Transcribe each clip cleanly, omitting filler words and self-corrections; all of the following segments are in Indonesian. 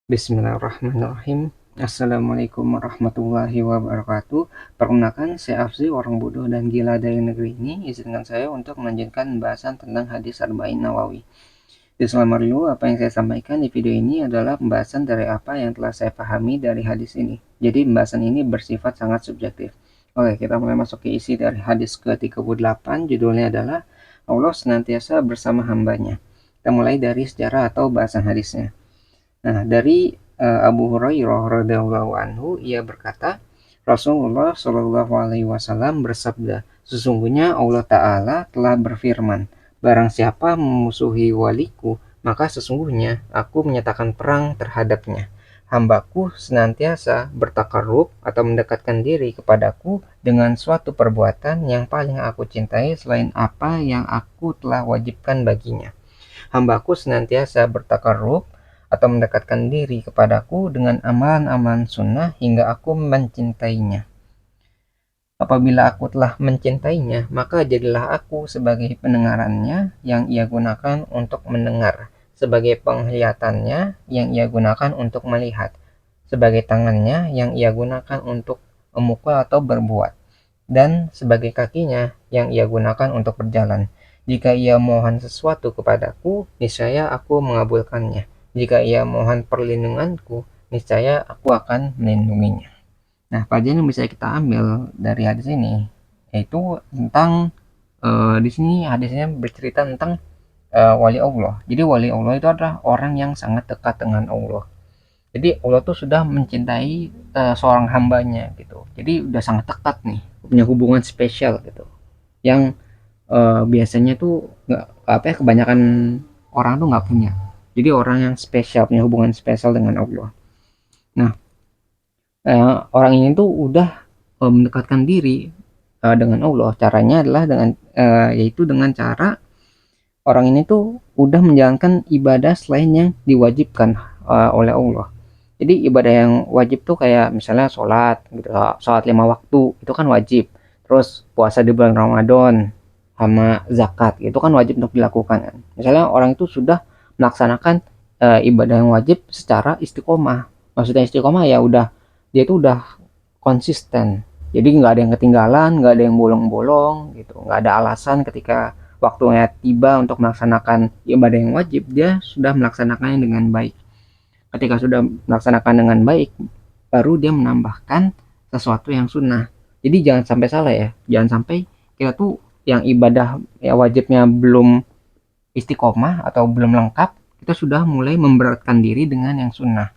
Bismillahirrahmanirrahim. Assalamualaikum warahmatullahi wabarakatuh. Perkenalkan, saya Afzi, orang bodoh dan gila dari negeri ini. Izinkan saya untuk melanjutkan pembahasan tentang hadis Arba'in Nawawi. Disclaimer dulu, apa yang saya sampaikan di video ini adalah pembahasan dari apa yang telah saya pahami dari hadis ini. Jadi pembahasan ini bersifat sangat subjektif. Oke, kita mulai masuk ke isi dari hadis ke-38. Judulnya adalah Allah senantiasa bersama hambanya. Kita mulai dari sejarah atau bahasan hadisnya. Nah, dari Abu Hurairah radhiyallahu anhu, ia berkata, Rasulullah Shallallahu alaihi wasallam bersabda, sesungguhnya Allah Ta'ala telah berfirman, barang siapa memusuhi waliku, maka sesungguhnya aku menyatakan perang terhadapnya. Hambaku senantiasa bertakarrub atau mendekatkan diri kepadaku dengan suatu perbuatan yang paling aku cintai selain apa yang aku telah wajibkan baginya. Hambaku senantiasa bertakarrub atau mendekatkan diri kepadaku dengan amalan-amalan sunnah hingga aku mencintainya. Apabila aku telah mencintainya, maka jadilah aku sebagai pendengarannya yang ia gunakan untuk mendengar, sebagai penglihatannya yang ia gunakan untuk melihat, sebagai tangannya yang ia gunakan untuk memukul atau berbuat, dan sebagai kakinya yang ia gunakan untuk berjalan. Jika ia mohon sesuatu kepadaku, niscaya aku mengabulkannya. Jika ia mohon perlindunganku, niscaya aku akan melindunginya. Nah, pelajaran yang bisa kita ambil dari hadis ini yaitu tentang di sini hadisnya bercerita tentang wali Allah. Jadi wali Allah itu adalah orang yang sangat dekat dengan Allah. Jadi Allah tuh sudah mencintai seorang hambanya gitu. Jadi udah sangat dekat nih, punya hubungan spesial gitu. Yang biasanya tuh nggak apa ya, kebanyakan orang tuh nggak punya. Jadi orang yang spesial, punya hubungan spesial dengan Allah. Nah, orang ini tuh udah mendekatkan diri dengan Allah. Caranya adalah dengan yaitu dengan cara orang ini tuh udah menjalankan ibadah selain yang diwajibkan oleh Allah. Jadi ibadah yang wajib tuh kayak misalnya sholat gitu, sholat 5 waktu itu kan wajib. Terus puasa di bulan Ramadan sama zakat itu kan wajib untuk dilakukan kan. Misalnya orang itu sudah melaksanakan ibadah yang wajib secara istiqomah. Maksudnya istiqomah ya udah, dia tuh udah konsisten. Jadi nggak ada yang ketinggalan, nggak ada yang bolong-bolong gitu, nggak ada alasan ketika waktunya tiba untuk melaksanakan ibadah yang wajib, dia sudah melaksanakannya dengan baik. Ketika sudah melaksanakan dengan baik, baru dia menambahkan sesuatu yang sunnah. Jadi jangan sampai salah ya, jangan sampai kita tuh yang ibadah ya wajibnya belum istiqomah atau belum lengkap, kita sudah mulai memberatkan diri dengan yang sunnah.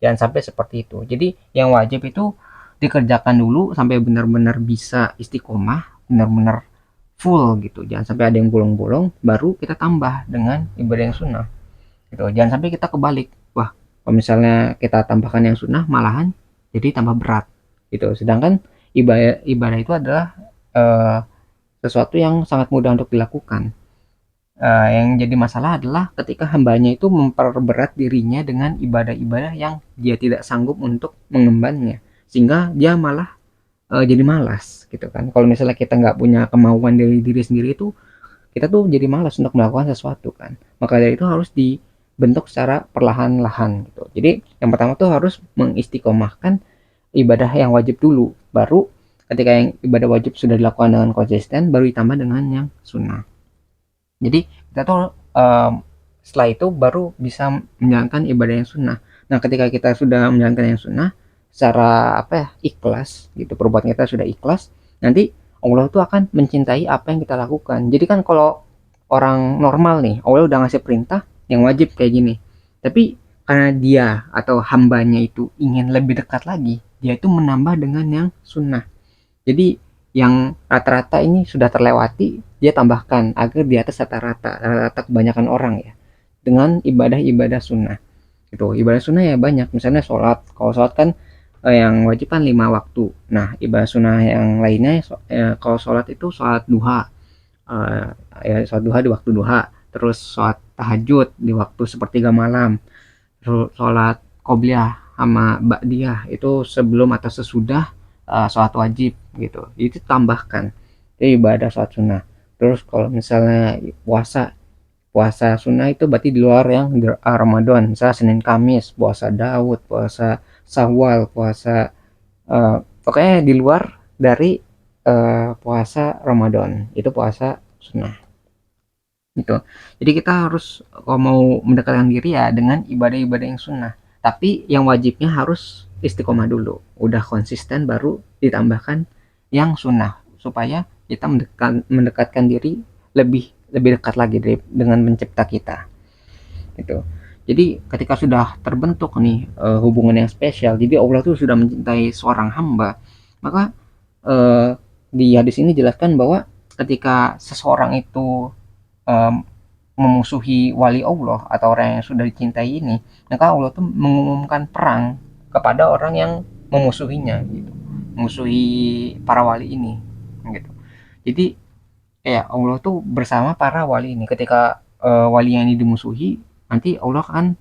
Jangan sampai seperti itu. Jadi yang wajib itu dikerjakan dulu sampai benar-benar bisa istiqomah, benar-benar full gitu. Jangan sampai ada yang bolong-bolong, baru kita tambah dengan ibadah yang sunnah. Gitu. Jangan sampai kita kebalik. Wah, kalau misalnya kita tambahkan yang sunnah, malahan jadi tambah berat. Gitu. Sedangkan ibadah itu adalah uh, sesuatu yang sangat mudah untuk dilakukan. Yang jadi masalah adalah ketika hambanya itu memperberat dirinya dengan ibadah-ibadah yang dia tidak sanggup untuk mengembannya, sehingga dia malah jadi malas gitu kan. Kalau misalnya kita nggak punya kemauan dari diri sendiri itu, kita tuh jadi malas untuk melakukan sesuatu kan. Maka dari itu harus dibentuk secara perlahan-lahan gitu. Jadi yang pertama tuh harus mengistiqomahkan ibadah yang wajib dulu, baru ketika yang ibadah wajib sudah dilakukan dengan konsisten, baru ditambah dengan yang sunnah. Jadi kita tuh setelah itu baru bisa menjalankan ibadah yang sunnah. Nah, ketika kita sudah menjalankan yang sunnah secara apa ya, ikhlas gitu, perbuatan kita sudah ikhlas, nanti Allah tuh akan mencintai apa yang kita lakukan. Jadi kan kalau orang normal nih, Allah udah ngasih perintah yang wajib kayak gini, tapi karena dia atau hambanya itu ingin lebih dekat lagi, dia itu menambah dengan yang sunnah. Jadi yang rata-rata ini sudah terlewati, dia tambahkan agar di atas rata-rata kebanyakan orang ya, dengan ibadah-ibadah sunnah. Itu ibadah sunnah ya banyak, misalnya sholat. Kalau sholat kan yang wajib kan 5 waktu. Nah, ibadah sunnah yang lainnya kalau sholat itu sholat duha, eh, ya sholat duha di waktu duha, terus sholat tahajud di waktu sepertiga malam, terus sholat qobliyah sama ba'diyah itu sebelum atau sesudah sholat wajib gitu, itu tambahkan itu ibadah sholat sunnah. Terus kalau misalnya puasa Puasa sunnah itu berarti di luar yang Ramadan, misalnya Senin Kamis, puasa Daud, puasa Syawal, puasa pokoknya di luar dari puasa Ramadan, itu puasa sunnah gitu. Jadi kita harus kalau mau mendekatkan diri ya dengan ibadah-ibadah yang sunnah. Tapi yang wajibnya harus istiqomah dulu. Udah konsisten baru ditambahkan yang sunnah supaya kita mendekatkan diri lebih lebih dekat lagi dengan pencipta kita gitu. Jadi ketika sudah terbentuk nih hubungan yang spesial, jadi Allah tuh sudah mencintai seorang hamba, maka eh, di hadis ini jelaskan bahwa ketika seseorang itu eh, memusuhi wali Allah atau orang yang sudah dicintai ini, maka Allah tuh mengumumkan perang kepada orang yang memusuhinya gitu, memusuhi para wali ini gitu. Jadi kayak Allah tuh bersama para wali ini ketika wali yang ini dimusuhi, nanti Allah akan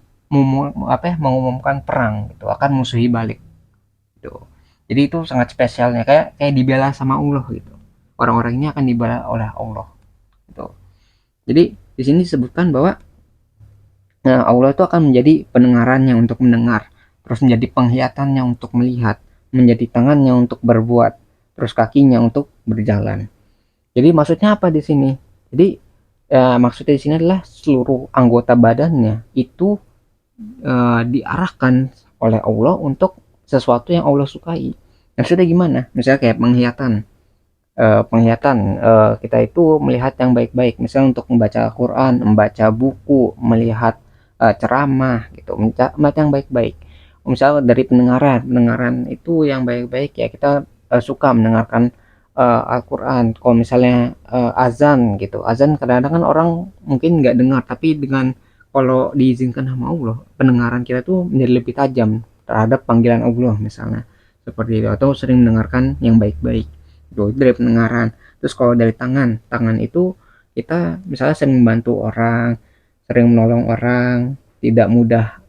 mengumumkan perang gitu, akan musuhi balik gitu. Jadi itu sangat spesialnya, kayak kayak dibela sama Allah gitu, orang-orang ini akan dibela oleh Allah gitu. Jadi di sini disebutkan bahwa Allah itu akan menjadi pendengarannya untuk mendengar, terus menjadi penglihatannya untuk melihat, menjadi tangannya untuk berbuat, terus kakinya untuk berjalan. Jadi maksudnya apa di sini? Jadi maksudnya di sini adalah seluruh anggota badannya itu diarahkan oleh Allah untuk sesuatu yang Allah sukai. Maksudnya gimana? Misalnya kayak penglihatan. Kita itu melihat yang baik-baik, misalnya untuk membaca Al-Quran, membaca buku, melihat ceramah gitu, melihat yang baik-baik. Misalnya dari pendengaran itu yang baik-baik ya, kita suka mendengarkan Al-Quran. Kalau misalnya azan gitu, azan kadang-kadang kan orang mungkin nggak dengar, tapi dengan kalau diizinkan sama Allah, pendengaran kita tuh menjadi lebih tajam terhadap panggilan Allah misalnya seperti itu, atau sering mendengarkan yang baik-baik itu dari pendengaran. Terus kalau dari tangan itu kita misalnya sering membantu orang, sering menolong orang, tidak mudah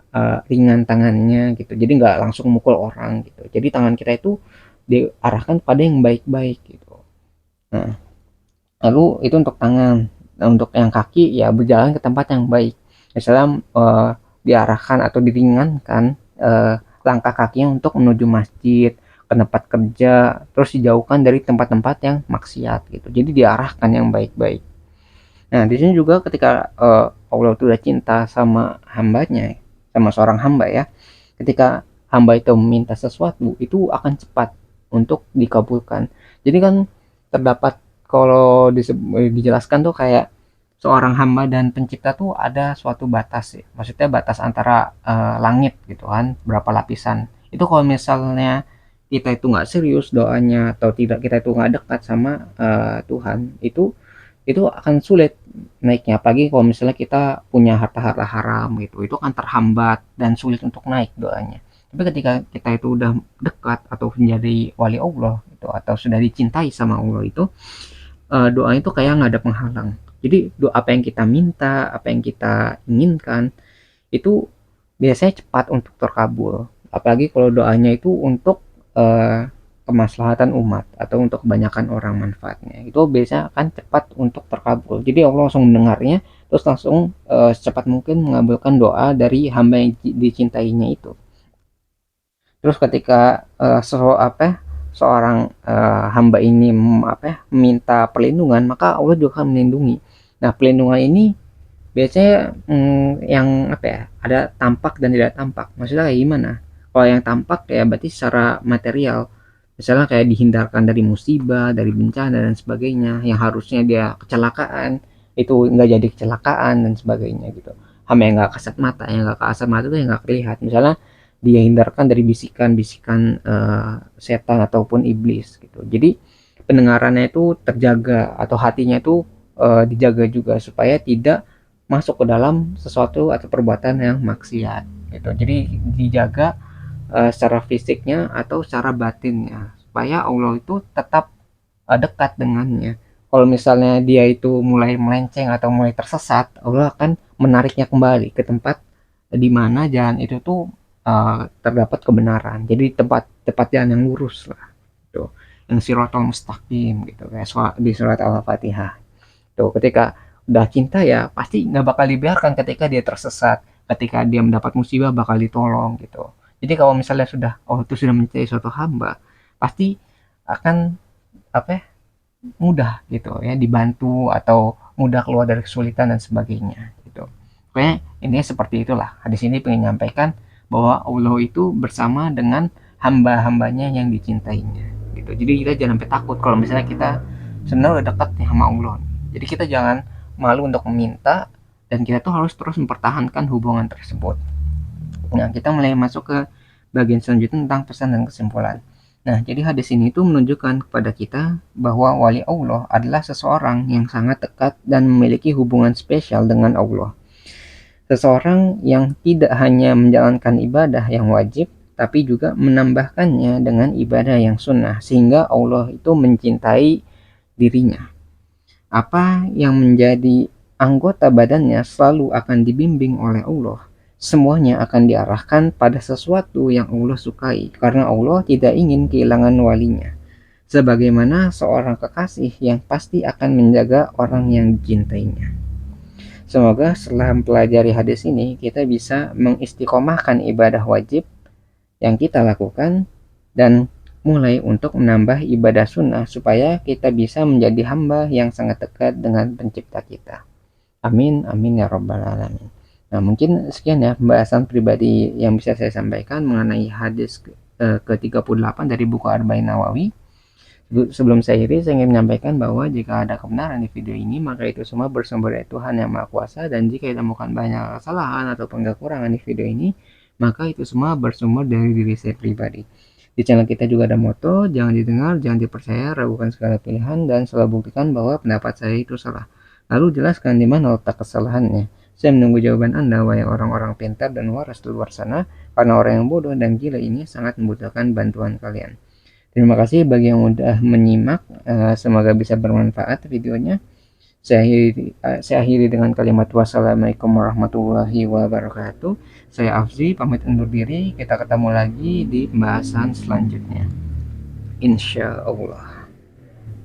ringan tangannya gitu, jadi nggak langsung mukul orang gitu. Jadi tangan kita itu diarahkan pada yang baik-baik gitu. Nah, lalu itu untuk tangan. Nah, untuk yang kaki ya berjalan ke tempat yang baik, misalnya diarahkan atau diringankan langkah kakinya untuk menuju masjid, ke tempat kerja, terus dijauhkan dari tempat-tempat yang maksiat gitu. Jadi diarahkan yang baik-baik. Nah, di sini juga ketika Allah itu udah cinta sama hambanya, sama seorang hamba ya, ketika hamba itu meminta sesuatu, itu akan cepat untuk dikabulkan. Jadi kan terdapat, kalau dijelaskan tuh kayak seorang hamba dan pencipta tuh ada suatu batas ya. Maksudnya batas antara langit gitu kan, berapa lapisan. Itu kalau misalnya kita itu nggak serius doanya atau tidak, kita itu nggak dekat sama Tuhan, itu akan sulit naiknya. Apalagi kalau misalnya kita punya harta-harta haram gitu, itu akan terhambat dan sulit untuk naik doanya. Tapi ketika kita itu udah dekat atau menjadi wali Allah itu, atau sudah dicintai sama Allah itu, doa itu kayak nggak ada penghalang. Jadi doa apa yang kita minta, apa yang kita inginkan itu biasanya cepat untuk terkabul. Apalagi kalau doanya itu untuk kemaslahatan umat atau untuk kebanyakan orang manfaatnya, itu biasanya akan cepat untuk terkabul. Jadi Allah langsung mendengarnya, terus langsung secepat mungkin mengabulkan doa dari hamba yang dicintainya itu. Terus ketika seorang hamba ini meminta perlindungan, maka Allah juga akan melindungi. Nah, perlindungan ini biasanya yang ada tampak dan tidak tampak. Maksudnya kayak gimana? Kalau yang tampak ya berarti secara material, misalnya kayak dihindarkan dari musibah, dari bencana dan sebagainya, yang harusnya dia kecelakaan itu nggak jadi kecelakaan dan sebagainya gitu. Hama yang nggak kasat mata, yang nggak kasat mata itu yang nggak terlihat, misalnya dia hindarkan dari bisikan-bisikan setan ataupun iblis gitu. Jadi pendengarannya itu terjaga, atau hatinya itu dijaga juga supaya tidak masuk ke dalam sesuatu atau perbuatan yang maksiat gitu. Jadi dijaga secara fisiknya atau secara batinnya supaya Allah itu tetap dekat dengannya. Kalau misalnya dia itu mulai melenceng atau mulai tersesat, Allah akan menariknya kembali ke tempat di mana jalan itu tuh terdapat kebenaran. Jadi tempat jalan yang lurus lah, gitu. Yang siratal mustaqim gitu, kayak di surat Al-Fatihah. Tuh, ketika udah cinta ya pasti nggak bakal dibiarkan ketika dia tersesat, ketika dia mendapat musibah bakal ditolong gitu. Jadi kalau misalnya sudah itu sudah mencintai suatu hamba, pasti akan apa ya, mudah gitu ya dibantu atau mudah keluar dari kesulitan dan sebagainya gitu. Pokoknya intinya seperti itulah. Hadis ini pengen menyampaikan bahwa Allah itu bersama dengan hamba-hambanya yang dicintainya gitu. Jadi kita jangan sampai takut kalau misalnya kita sebenarnya udah dekat nih sama Allah. Jadi kita jangan malu untuk meminta dan kita tuh harus terus mempertahankan hubungan tersebut. Nah, kita mulai masuk ke bagian selanjutnya tentang pesan dan kesimpulan. Nah, jadi hadis ini tuh menunjukkan kepada kita bahwa wali Allah adalah seseorang yang sangat dekat dan memiliki hubungan spesial dengan Allah. Seseorang yang tidak hanya menjalankan ibadah yang wajib, tapi juga menambahkannya dengan ibadah yang sunnah, sehingga Allah itu mencintai dirinya. Apa yang menjadi anggota badannya selalu akan dibimbing oleh Allah. Semuanya akan diarahkan pada sesuatu yang Allah sukai, karena Allah tidak ingin kehilangan walinya. Sebagaimana seorang kekasih yang pasti akan menjaga orang yang dicintainya. Semoga setelah mempelajari hadis ini, kita bisa mengistiqomahkan ibadah wajib yang kita lakukan dan mulai untuk menambah ibadah sunnah supaya kita bisa menjadi hamba yang sangat dekat dengan pencipta kita. Amin, amin ya robbal alamin. Nah, mungkin sekian ya pembahasan pribadi yang bisa saya sampaikan mengenai hadis ke-38 dari buku Arba'in Nawawi. Sebelum saya akhiri, saya ingin menyampaikan bahwa jika ada kebenaran di video ini, maka itu semua bersumber dari Tuhan Yang Maha Kuasa, dan jika ditemukan banyak kesalahan ataupun kekurangan di video ini, maka itu semua bersumber dari diri saya pribadi. Di channel kita juga ada moto, jangan didengar, jangan dipercaya, ragukan segala pilihan, dan selalu buktikan bahwa pendapat saya itu salah. Lalu jelaskan di mana letak kesalahannya. Saya menunggu jawaban Anda, wahai orang-orang pintar dan waras di luar sana, karena orang yang bodoh dan gila ini sangat membutuhkan bantuan kalian. Terima kasih bagi yang sudah menyimak, semoga bisa bermanfaat videonya. Saya akhiri dengan kalimat wassalamualaikum warahmatullahi wabarakatuh. Saya Afzi, pamit undur diri. Kita ketemu lagi di pembahasan selanjutnya. Insya Allah.